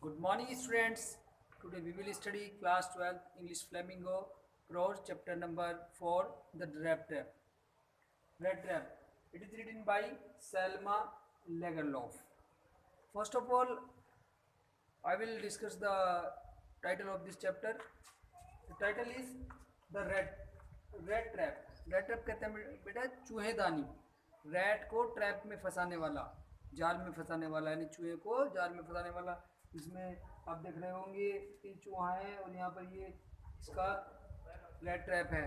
Good morning, students. Today we will study class 12 English Flamingo Prose chapter number 4 The Rat Trap. Rat Trap. It is written by Selma Lagerlof. First of all, I will discuss the title of this chapter. The title is The Rat Trap. Rat Trap कहते हैं बेटा चूहेदानी. Rat को trap में फंसाने वाला, जाल में फंसाने वाला, यानी चूहे को जाल में फंसाने वाला. इसमें आप देख रहे होंगे कि चूहा है और यहाँ पर ये इसका रैट ट्रैप है.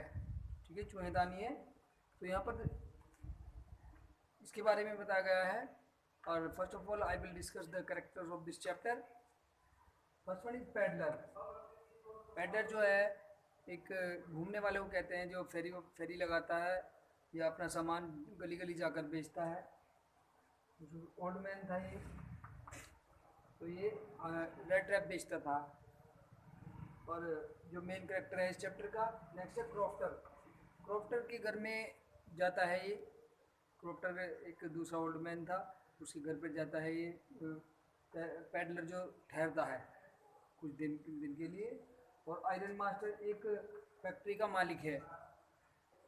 ठीक है, चूहेदानी है. तो यहाँ पर इसके बारे में बताया गया है. और first of all I will discuss the characters of this chapter. First one is peddler. Peddler जो है एक घूमने वाले को कहते हैं जो फेरी लगाता है या अपना सामान गली गली जाकर बेचता है. जो ओल्ड मैन था ये, तो ये रेड ट्रैप बेचता था. और जो मेन कैरेक्टर है इस चैप्टर का, नेक्स्ट है क्रॉफ्टर. क्रॉफ्टर के घर में जाता है ये. क्रॉफ्टर एक दूसरा ओल्ड मैन था, उसके घर पर जाता है ये पैडलर जो ठहरता है कुछ दिन के लिए. और आयरन मास्टर एक फैक्ट्री का मालिक है,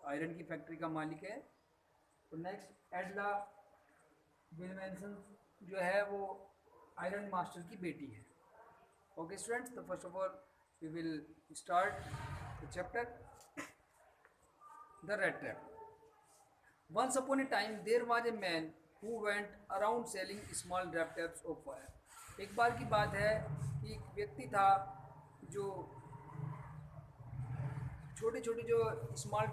आयरन की फैक्ट्री का मालिक है. तो नेक्स्ट एडला विलमेंसन जो है वो आयरन मास्टर की बेटी है. ओके स्टूडेंट्स, तो first of all we will start the chapter the red trap. Once upon a time there was a man who went around selling small drop taps of fire. एक बार की बात है कि एक व्यक्ति था जो छोटे छोटे जो स्मॉल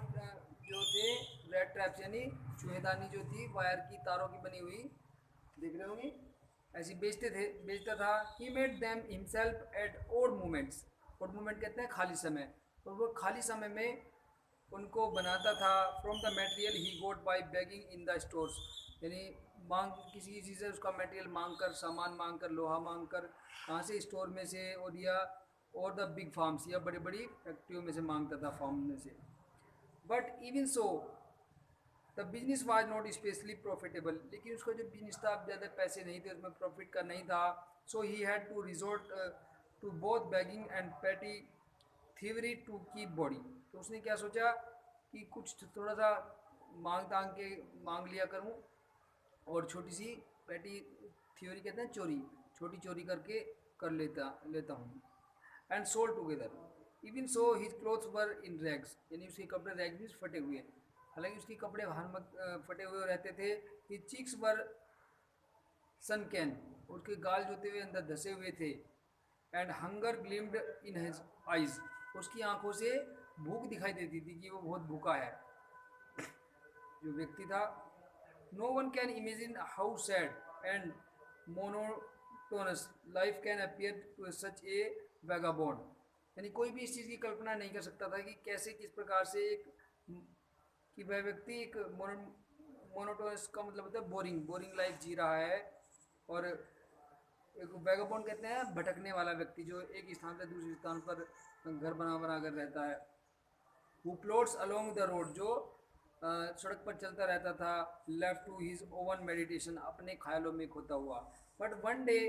जो थे रेड ट्रैप्स, यानी चूहेदानी जो थी वायर की तारों की बनी हुई, देख रहे होंगे, ऐसी बेचता था. He made them himself at odd moments. Odd moment कहते हैं खाली समय. और वो खाली समय में उनको बनाता था. From the material he got by begging in the stores, यानी मांग किसी चीज़ से उसका मटेरियल मांग कर, सामान मांग कर, लोहा मांग कर, कहाँ से, स्टोर में से, और द बिग फार्म्स या बड़ी बड़ी फैक्ट्रियों में से मांगता था, फार्म में से. But even so the business was not specially profitable. लेकिन उसका जो बिजनेस था, ज़्यादा पैसे नहीं थे उसमें, प्रॉफिट का नहीं था. So he had to resort to both begging and petty thievery to keep body. तो उसने क्या सोचा कि कुछ थोड़ा सा मांग लिया करूं, और छोटी सी पैटी थ्योरी कहते हैं चोरी, छोटी चोरी करके कर लेता हूँ. And sold together. Even so his clothes were in rags, यानी उसके कपड़े रैग भी फटे हुए. हालांकि उसके कपड़े फटे हुए रहते थे. His cheeks were sunken, उसके गाल जो थे अंदर धसे हुए थे. And hunger gleamed in his eyes, उसकी आंखों से भूख दिखाई देती थी कि वो बहुत भूखा है जो व्यक्ति था. No one can imagine how sad and monotonous life can appear to such a vagabond. यानी कोई भी इस चीज़ की कल्पना नहीं कर सकता था कि कैसे, किस प्रकार से कि वह व्यक्ति एक मोनोटोनस का मतलब होता है बोरिंग लाइफ जी रहा है. और एक वैगाबॉन्ड कहते हैं भटकने वाला व्यक्ति जो एक स्थान से दूसरे स्थान पर घर बना कर रहता है. Who plods along the road, जो सड़क पर चलता रहता था. Left to his own meditation, अपने ख्यालों में खोता हुआ. But one day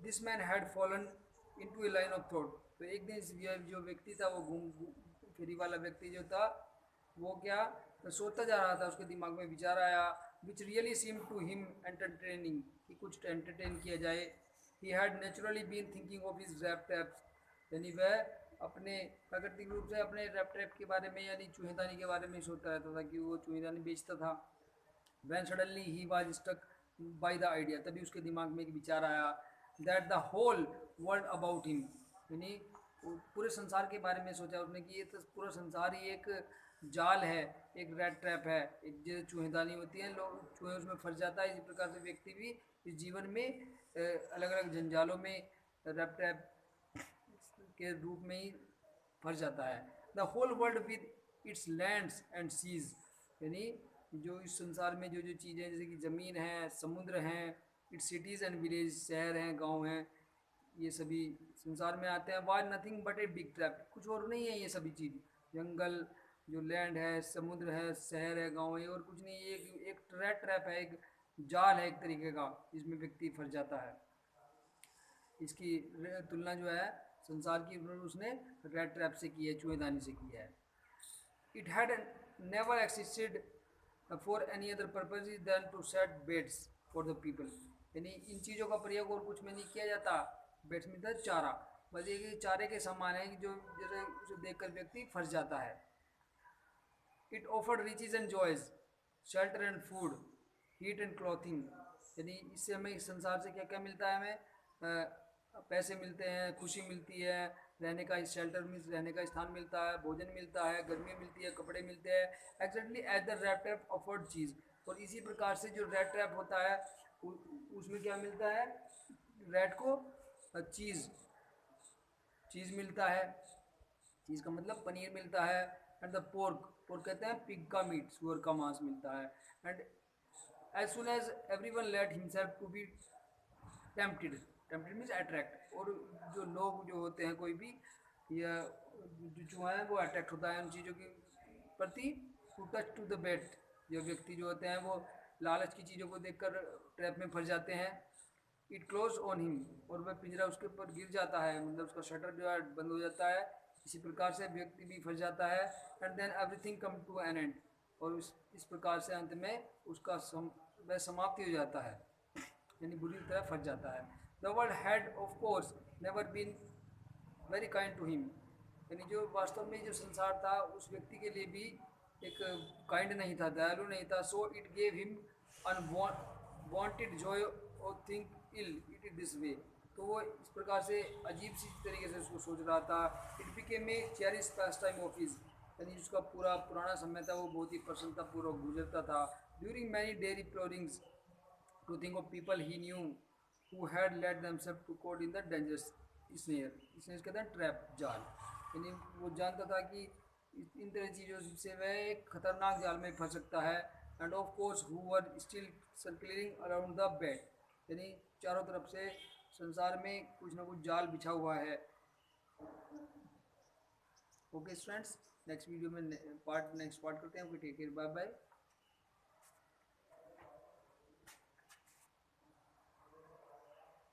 this man had fallen into a line of thought. तो एक दिन यह जो व्यक्ति था, वो फेरी वाला व्यक्ति जो था, वो क्या सोता जा रहा था. उसके दिमाग में विचार आया, which really seem to him entertaining, कि कुछ एंटरटेन किया जाए. He had naturally been thinking of his rat traps, यानी वह अपने प्राकृतिक रूप से अपने रैप ट्रैप के बारे में, यानी चूहेदानी के बारे में सोचता रहता था कि वो चूहेदानी बेचता था. When suddenly he was struck by the idea, तभी उसके दिमाग में एक विचार आया, that the whole world about him, यानी पूरे संसार के बारे में सोचा उसने कि ये तो पूरा संसार ही एक जाल है, एक रेड ट्रैप है, एक जो चूहेदानी होती है, लोग चूहे उसमें फंस जाता है. इसी प्रकार से व्यक्ति भी इस जीवन में अलग अलग जंजालों में रेड ट्रैप के रूप में ही फंस जाता है. The whole world with its lands and seas, यानी जो इस संसार में जो जो चीज़ें जैसे कि ज़मीन है, समुद्र हैं, इट्स सिटीज़ एंड विलेज, शहर हैं, गांव हैं, ये सभी संसार में आते हैं. Was nothing but a big trap, कुछ और नहीं है ये सभी चीज़. जंगल, जो लैंड है, समुद्र है, शहर है, गांव है, और कुछ नहीं. ये एक ट्रैप है, एक जाल है एक तरीके का, जिसमें व्यक्ति फंस जाता है. इसकी तुलना जो है संसार की उसने रेड ट्रैप से की है, चूहेदानी से की है। It had never existed for any other purpose than to set baits for the people, यानी इन चीज़ों का प्रयोग और कुछ में नहीं किया जाता। बेड्स में था चारा, बस ये कि चारे के समान है कि जो जैसे उसे देखकर व्यक्ति फंस जाता है। It offered riches and joys, shelter and food, heat and clothing, यानी इससे हमें इस संसार से क्या क्या मिलता है, हमें पैसे मिलते हैं, खुशी मिलती है, रहने का शेल्टर में रहने का स्थान मिलता है, भोजन मिलता है, गर्मी मिलती है, कपड़े मिलते हैं, exactly as the red trap offered चीज़। और इसी प्रकार से जो रेड ट्रैप होता है उसमें क्या मिलता है, रेड को चीज़ चीज़ मिलता है, चीज़ का मतलब पनीर मिलता है। एंड द पोर्क, पोर्क कहते हैं पिग का मीट, सुअर का मांस मिलता है। And as soon as every one let himself to be tempted, tempted means attract, और जो लोग जो होते हैं कोई भी या जो चूहा है वो अट्रैक्ट होता है उन चीज़ों के प्रति, टू टच टू द बेट, जो व्यक्ति जो होते हैं वो लालच की चीज़ों को देखकर ट्रैप में फंस जाते हैं। इट क्लोज ऑन हिम, और वह पिंजरा उसके ऊपर गिर जाता है, मतलब उसका शटर जो है बंद हो जाता है। इसी प्रकार से व्यक्ति भी फंस जाता है। And then everything come to an end, और इस प्रकार से अंत में उसका वह समाप्ति हो जाता है, यानी बुरी तरह फंस जाता है। The world had of course never been very kind to him, यानी जो वास्तव में जो संसार था उस व्यक्ति के लिए भी एक काइंड नहीं था, दयालु नहीं था। So it gave him unwanted joy और think ill it is this way, तो वो इस प्रकार से अजीब सी तरीके से उसको सोच रहा था। It became a cherish pass time of his, यानी उसका पूरा पुराना समय था वो बहुत ही प्रसन्नतापूर्वक गुजरता था। During many dairy ploughings to think of people he knew who had led themselves to caught in the dangerous snare, snare कहते हैं ट्रैप, जाल, यानी वो जानता था कि इन तरह चीज़ों से वह एक खतरनाक जाल में फंस सकता है। End of course who were still circulating around the bed, यानी चारों तरफ से संसार में कुछ ना कुछ जाल बिछा हुआ है। ओके स्टूडेंट्स, नेक्स्ट वीडियो में नेक्स्ट पार्ट करते हैं। Okay, take care, bye bye.